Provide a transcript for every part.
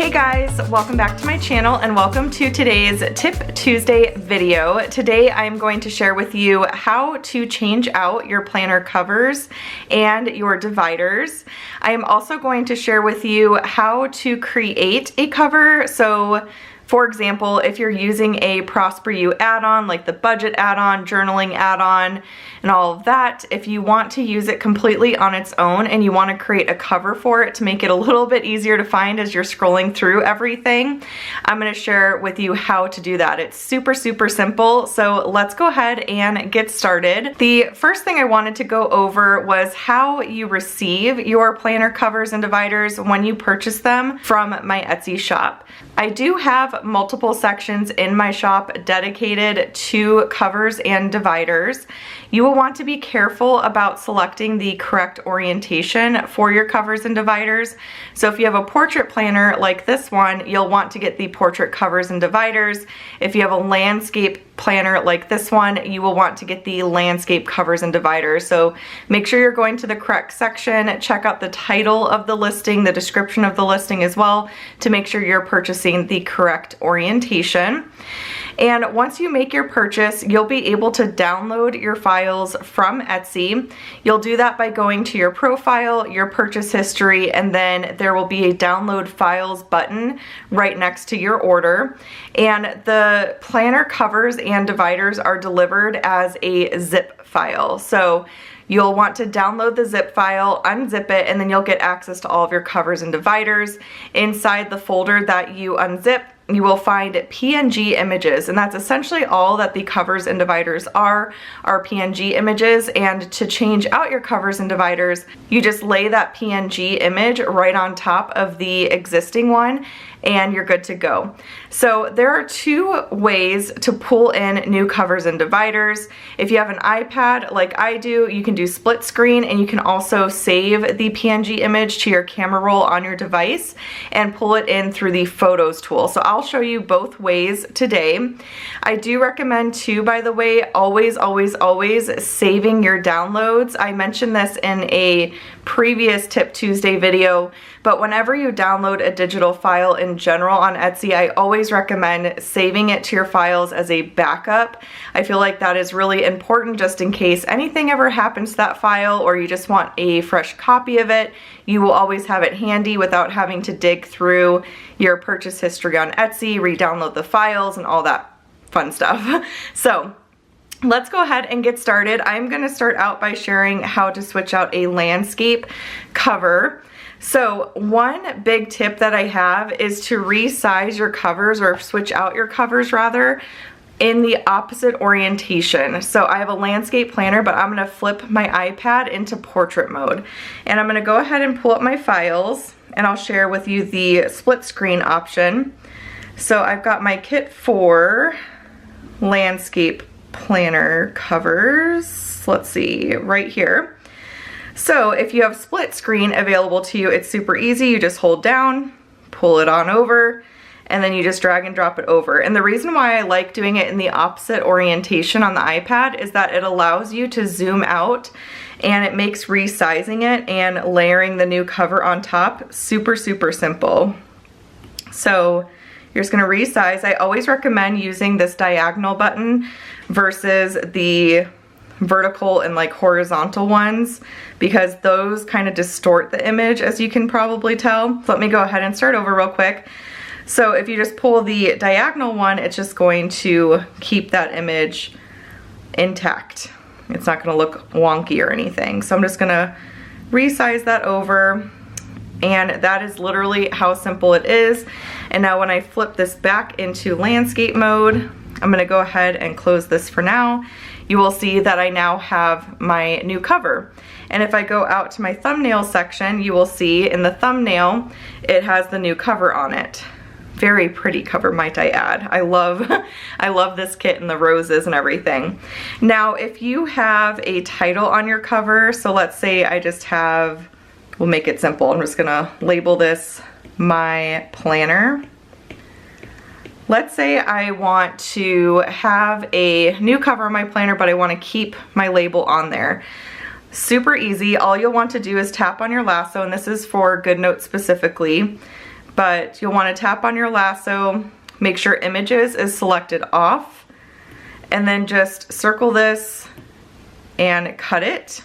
Hey guys, welcome back to my channel and welcome to today's Tip Tuesday video. Today I'm going to share with you how to change out your planner covers and your dividers. I am also going to share with you how to create a cover. So for example, if you're using a Prosper You add-on, like the budget add-on, journaling add-on, and all of that, if you want to use it completely on its own and you want to create a cover for it to make it a little bit easier to find as you're scrolling through everything, I'm going to share with you how to do that. It's super simple, so let's go ahead and get started. The first thing I wanted to go over was how you receive your planner covers and dividers when you purchase them from my Etsy shop. I do have multiple sections in my shop dedicated to covers and dividers. You will want to be careful about selecting the correct orientation for your covers and dividers. So if you have a portrait planner like this one, you'll want to get the portrait covers and dividers. If you have a landscape planner like this one, you will want to get the landscape covers and dividers. So make sure you're going to the correct section, check out the title of the listing, the description of the listing as well, to make sure you're purchasing the correct orientation. And once you make your purchase, you'll be able to download your files from Etsy. You'll do that by going to your profile, your purchase history, and then there will be a download files button right next to your order. And the planner covers and dividers are delivered as a zip file. So you'll want to download the zip file, unzip it, and then you'll get access to all of your covers and dividers. Inside the folder that you unzip, you will find PNG images, and that's essentially all that the covers and dividers are PNG images. And to change out your covers and dividers, you just lay that PNG image right on top of the existing one and you're good to go. So there are two ways to pull in new covers and dividers. If you have an iPad like I do, you can do split screen, and you can also save the PNG image to your camera roll on your device and pull it in through the Photos tool. So I'll show you both ways today. I do recommend too, by the way, always saving your downloads. I mentioned this in a previous Tip Tuesday video, but whenever you download a digital file in general on Etsy, I always recommend saving it to your files as a backup. I feel like that is really important just in case anything ever happens to that file or you just want a fresh copy of it. You will always have it handy without having to dig through your purchase history on Etsy, re-download the files, and all that fun stuff. So let's go ahead and get started. I'm going to start out by sharing how to switch out a landscape cover. So one big tip that I have is to resize your covers, or switch out your covers rather, in the opposite orientation. So I have a landscape planner, but I'm going to flip my iPad into portrait mode. And I'm going to go ahead and pull up my files, and I'll share with you the split screen option. So I've got my kit for landscape planner covers, let's see, right here. So if you have split screen available to you, it's super easy. You just hold down, pull it on over, and then you just drag and drop it over. And the reason why I like doing it in the opposite orientation on the iPad is that it allows you to zoom out, and it makes resizing it and layering the new cover on top super simple. So you're just gonna resize. I always recommend using this diagonal button versus the vertical and like horizontal ones, because those kind of distort the image, as you can probably tell. So let me go ahead and start over real quick. So if you just pull the diagonal one, it's just going to keep that image intact. It's not gonna look wonky or anything. So I'm just gonna resize that over, and that is literally how simple it is. And now when I flip this back into landscape mode, I'm gonna go ahead and close this for now. You will see that I now have my new cover. And if I go out to my thumbnail section, you will see in the thumbnail, it has the new cover on it. Very pretty cover, might I add. I love this kit and the roses and everything. Now, if you have a title on your cover, so let's say I just have, we'll make it simple. I'm just gonna label this My Planner. Let's say I want to have a new cover on my planner, but I want to keep my label on there. Super easy. All you'll want to do is tap on your lasso, and this is for GoodNotes specifically. but you'll want to tap on your lasso, make sure images is selected off, and then just circle this and cut it.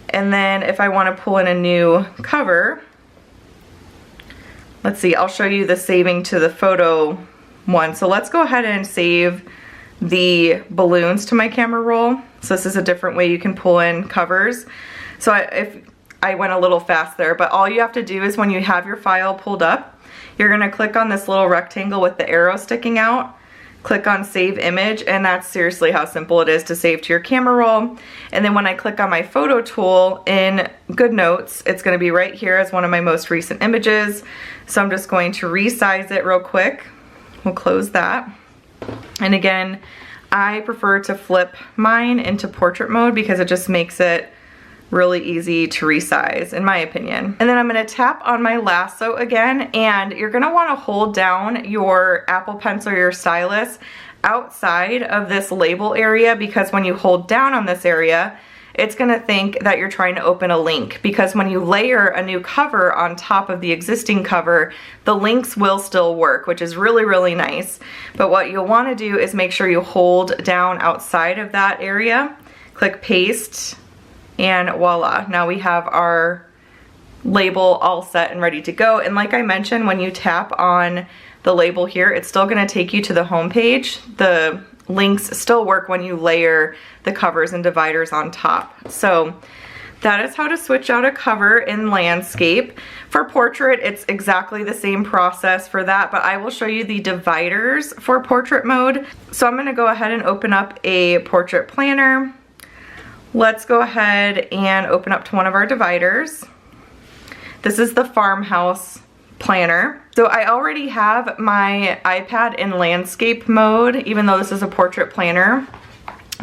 And then if I want to pull in a new cover, let's see, I'll show you the saving to the photo one. So let's go ahead and save the balloons to my camera roll. So this is a different way you can pull in covers. So if I went a little fast there, but all you have to do is when you have your file pulled up, you're gonna click on this little rectangle with the arrow sticking out, click on save image, and that's seriously how simple it is to save to your camera roll. And then when I click on my photo tool in GoodNotes, it's gonna be right here as one of my most recent images. So I'm just going to resize it real quick. We'll close that. And again, I prefer to flip mine into portrait mode because it just makes it really easy to resize, in my opinion. And then I'm gonna tap on my lasso again, and you're gonna wanna hold down your Apple Pencil or your stylus outside of this label area, because when you hold down on this area, it's gonna think that you're trying to open a link, because when you layer a new cover on top of the existing cover, the links will still work, which is really, really nice. But what you'll wanna do is make sure you hold down outside of that area, click paste, and voila, now we have our label all set and ready to go. And like I mentioned, when you tap on the label here, it's still gonna take you to the home page. The links still work when you layer the covers and dividers on top. So that is how to switch out a cover in landscape. For portrait, it's exactly the same process for that, but I will show you the dividers for portrait mode. So I'm gonna go ahead and open up a portrait planner. Let's go ahead and open up to one of our dividers. This is the farmhouse planner. So I already have my iPad in landscape mode, even though this is a portrait planner,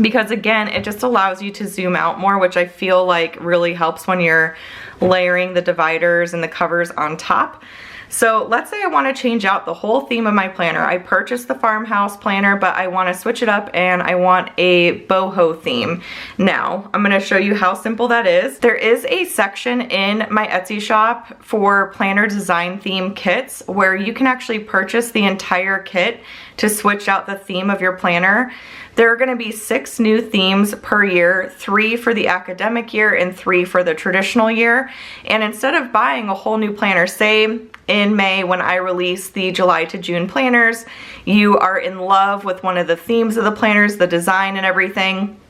because again, it just allows you to zoom out more, which I feel like really helps when you're layering the dividers and the covers on top. So let's say I want to change out the whole theme of my planner. I purchased the farmhouse planner, but I want to switch it up and I want a boho theme. Now, I'm going to show you how simple that is. There is a section in my Etsy shop for planner design theme kits where you can actually purchase the entire kit to switch out the theme of your planner. There are going to be 6 new themes per year, 3 for the academic year and 3 for the traditional year. And instead of buying a whole new planner, say in May when I release the July to June planners, you are in love with one of the themes of the planners, the design and everything,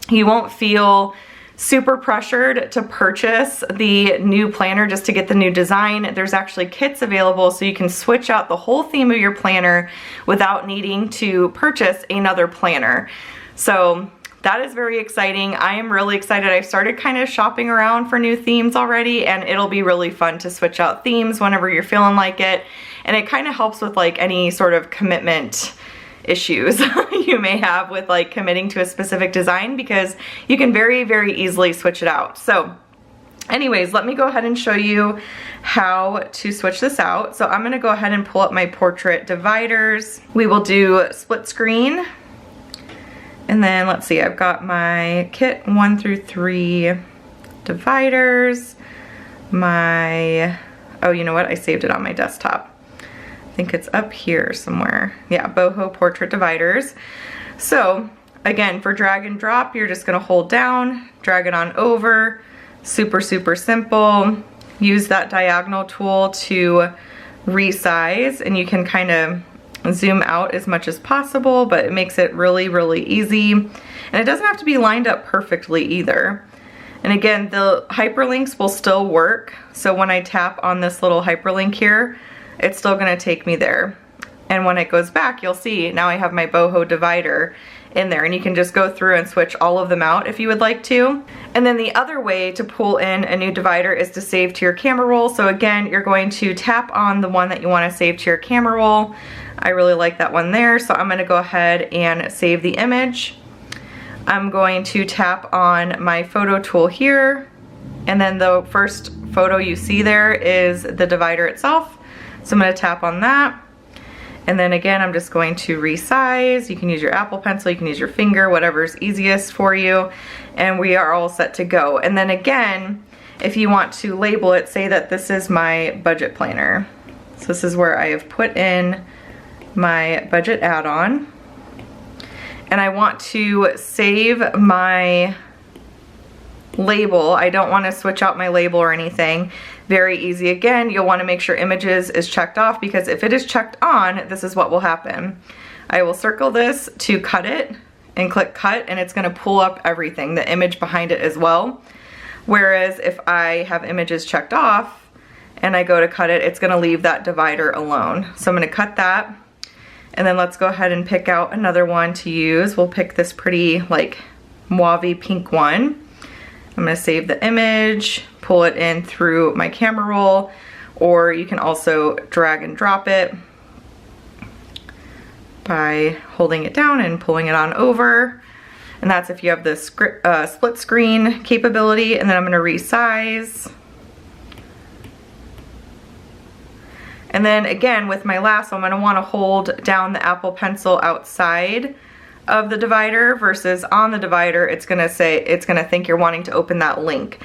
you won't feel super pressured to purchase the new planner just to get the new design. There's actually kits available so you can switch out the whole theme of your planner without needing to purchase another planner. So that is very exciting. I am really excited. I've started kind of shopping around for new themes already, and it'll be really fun to switch out themes whenever you're feeling like it. And it kind of helps with like any sort of commitment issues you may have with like committing to a specific design, because you can very, very easily switch it out. So anyways, let me go ahead and show you how to switch this out. So I'm gonna go ahead and pull up my portrait dividers. We will do split screen. And then let's see, I've got my kit 1 through 3 dividers. Oh, you know what? I saved it on my desktop. I think it's up here somewhere. Yeah, boho portrait dividers. So again, for drag and drop, you're just gonna hold down, drag it on over. Super, super simple. Use that diagonal tool to resize, and you can kind of zoom out as much as possible, but it makes it really, really easy. And it doesn't have to be lined up perfectly either. And again, the hyperlinks will still work. So when I tap on this little hyperlink here, it's still gonna take me there. And when it goes back, you'll see now I have my boho divider in there, and you can just go through and switch all of them out if you would like to. And then the other way to pull in a new divider is to save to your camera roll. So again, you're going to tap on the one that you want to save to your camera roll. I really like that one there, so I'm gonna go ahead and save the image. I'm going to tap on my photo tool here, and then the first photo you see there is the divider itself. So I'm gonna tap on that. And then again, I'm just going to resize. You can use your Apple Pencil, you can use your finger, whatever's easiest for you. And we are all set to go. And then again, if you want to label it, say that this is my budget planner. So this is where I have put in my budget add-on. And I want to save my label. I don't want to switch out my label or anything. Very easy. Again, you'll want to make sure images is checked off, because if it is checked on, this is what will happen. I will circle this to cut it and click cut, and it's going to pull up everything, the image behind it as well. Whereas if I have images checked off and I go to cut it, it's going to leave that divider alone. So I'm going to cut that, and then let's go ahead and pick out another one to use. We'll pick this pretty like mauve pink one. I'm going to save the image, pull it in through my camera roll, or you can also drag and drop it by holding it down and pulling it on over. And that's if you have the split screen capability. And then I'm going to resize. And then again, with my lasso, I'm going to want to hold down the Apple Pencil outside of the divider versus on the divider. It's going to think you're wanting to open that link.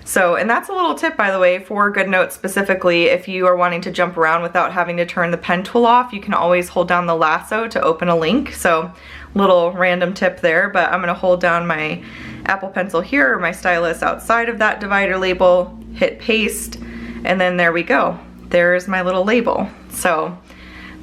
So, and that's a little tip, by the way, for GoodNotes specifically. If you are wanting to jump around without having to turn the pen tool off, you can always hold down the lasso to open a link. So, little random tip there, but I'm gonna hold down my Apple Pencil here, or my stylus outside of that divider label, hit paste, and then there we go. There's my little label. So,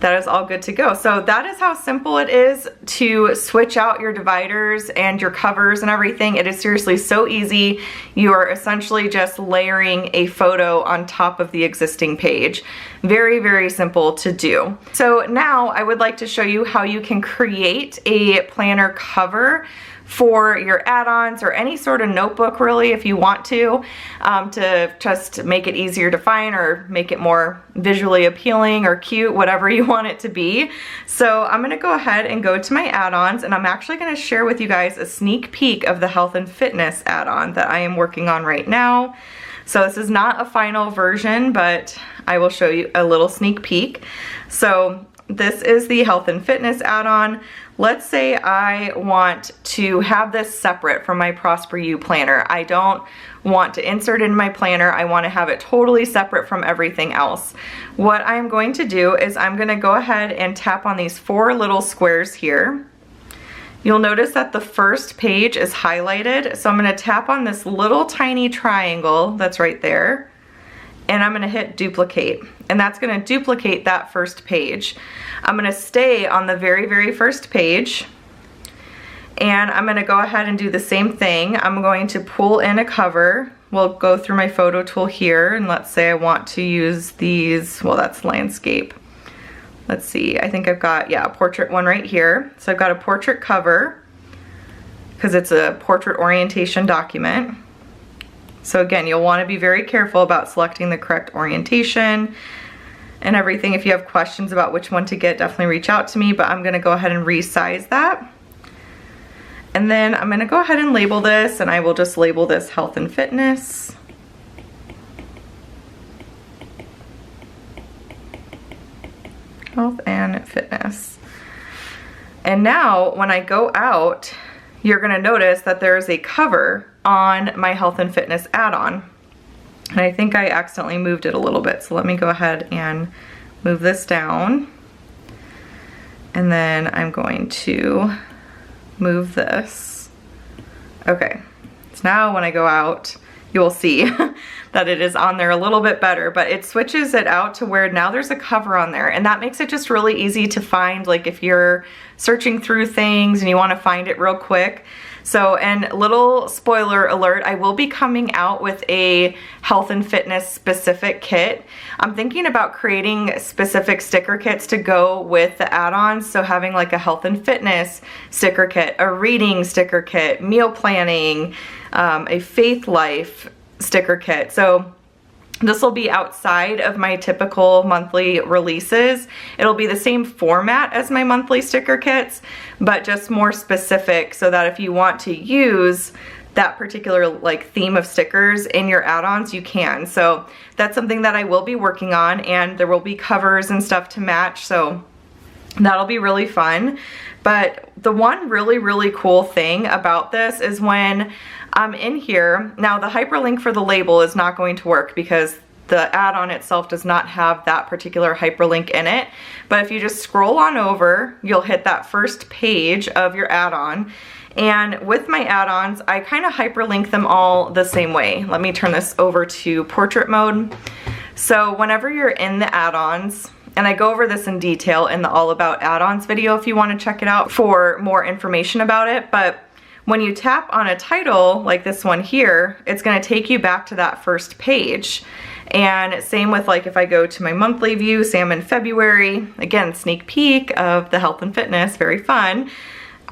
that is all good to go. So that is how simple it is to switch out your dividers and your covers and everything. It is seriously so easy. You are essentially just layering a photo on top of the existing page. Very, very simple to do. So now I would like to show you how you can create a planner cover for your add-ons or any sort of notebook, really, if you want to just make it easier to find or make it more visually appealing or cute, whatever you want it to be. So I'm gonna go ahead and go to my add-ons, and I'm actually gonna share with you guys a sneak peek of the health and fitness add-on that I am working on right now. So this is not a final version, but I will show you a little sneak peek. So this is the health and fitness add-on. Let's say I want to have this separate from my Prosper You planner. I don't want to insert in my planner. I want to have it totally separate from everything else. What I'm going to do is I'm going to go ahead and tap on these 4 little squares here. You'll notice that the first page is highlighted. So I'm going to tap on this little tiny triangle that's right there, and I'm going to hit duplicate, and that's going to duplicate that first page. I'm going to stay on the very, very first page, and I'm going to go ahead and do the same thing. I'm going to pull in a cover. We'll go through my photo tool here, and let's say I want to use these, well, that's landscape. Let's see, I think I've got, yeah, a portrait one right here. So I've got a portrait cover because it's a portrait orientation document. So again, you'll want to be very careful about selecting the correct orientation and everything. If you have questions about which one to get, definitely reach out to me, but I'm going to go ahead and resize that. And then I'm going to go ahead and label this, and I will just label this health and fitness. Health and fitness. And now when I go out, you're going to notice that there's a cover on my health and fitness add-on. And I think I accidentally moved it a little bit, so let me go ahead and move this down. And then I'm going to move this. Okay, so now when I go out, you will see that it is on there a little bit better, but it switches it out to where now there's a cover on there, and that makes it just really easy to find, like if you're searching through things and you want to find it real quick. So, and little spoiler alert, I will be coming out with a health and fitness specific kit. I'm thinking about creating specific sticker kits to go with the add-ons. So having like a health and fitness sticker kit, a reading sticker kit, meal planning, a faith life sticker kit. So this will be outside of my typical monthly releases. It'll be the same format as my monthly sticker kits, but just more specific so that if you want to use that particular like theme of stickers in your add-ons, you can. So that's something that I will be working on, and there will be covers and stuff to match. So that'll be really fun. But the one really, really cool thing about this is when I'm in here, now the hyperlink for the label is not going to work because the add-on itself does not have that particular hyperlink in it. But if you just scroll on over, you'll hit that first page of your add-on. And with my add-ons, I kind of hyperlink them all the same way. Let me turn this over to portrait mode. So whenever you're in the add-ons, and I go over this in detail in the All About Add-ons video if you want to check it out for more information about it, but when you tap on a title like this one here, it's going to take you back to that first page. And same with like if I go to my monthly view, say I'm in February, again, sneak peek of the health and fitness, very fun.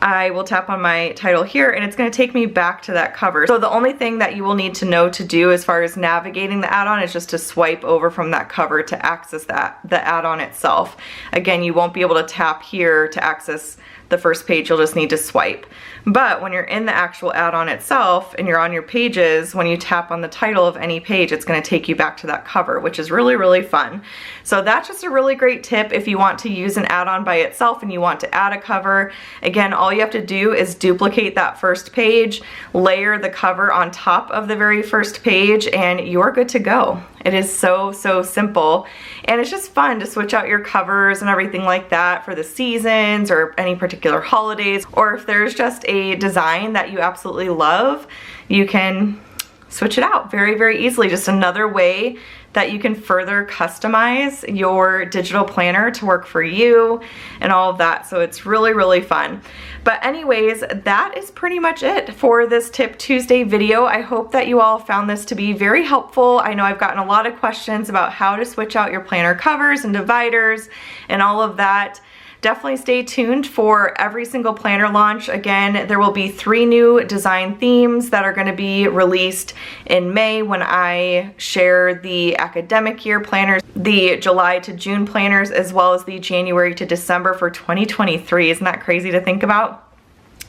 I will tap on my title here and it's going to take me back to that cover. So the only thing that you will need to know to do as far as navigating the add-on is just to swipe over from that cover to access the add-on itself. Again, you won't be able to tap here to access the first page, you'll just need to swipe. But when you're in the actual add-on itself and you're on your pages, when you tap on the title of any page, it's going to take you back to that cover, which is really, really fun. So that's just a really great tip if you want to use an add-on by itself and you want to add a cover. Again, all you have to do is duplicate that first page, layer the cover on top of the very first page, and you're good to go. It is so, so simple. And it's just fun to switch out your covers and everything like that for the seasons or any particular holidays. Or if there's just a design that you absolutely love, you can switch it out very, very easily. Just another way that you can further customize your digital planner to work for you and all of that. So it's really, really fun. But anyways, that is pretty much it for this Tip Tuesday video. I hope that you all found this to be very helpful. I know I've gotten a lot of questions about how to switch out your planner covers and dividers and all of that. Definitely stay tuned for every single planner launch. Again, there will be 3 new design themes that are going to be released in May when I share the academic year planners, the July to June planners, as well as the January to December for 2023. Isn't that crazy to think about?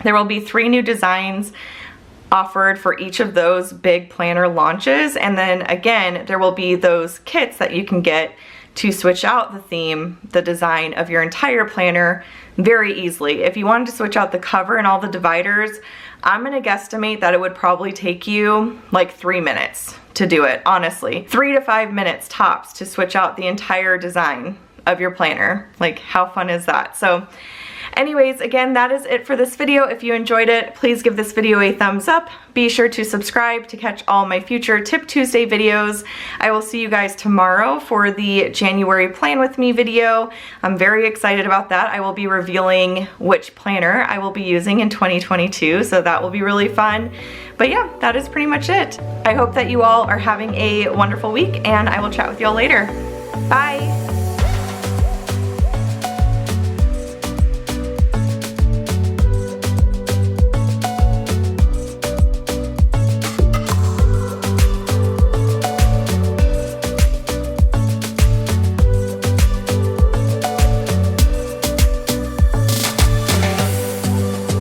There will be 3 new designs offered for each of those big planner launches. And then again, there will be those kits that you can get to switch out the theme, the design of your entire planner very easily. If you wanted to switch out the cover and all the dividers, I'm gonna guesstimate that it would probably take you like 3 minutes to do it, honestly. 3 to 5 minutes tops to switch out the entire design of your planner. Like, how fun is that? So anyways, again, that is it for this video. If you enjoyed it, please give this video a thumbs up. Be sure to subscribe to catch all my future Tip Tuesday videos. I will see you guys tomorrow for the January Plan With Me video. I'm very excited about that. I will be revealing which planner I will be using in 2022, so that will be really fun. But yeah, that is pretty much it. I hope that you all are having a wonderful week, and I will chat with you all later. Bye!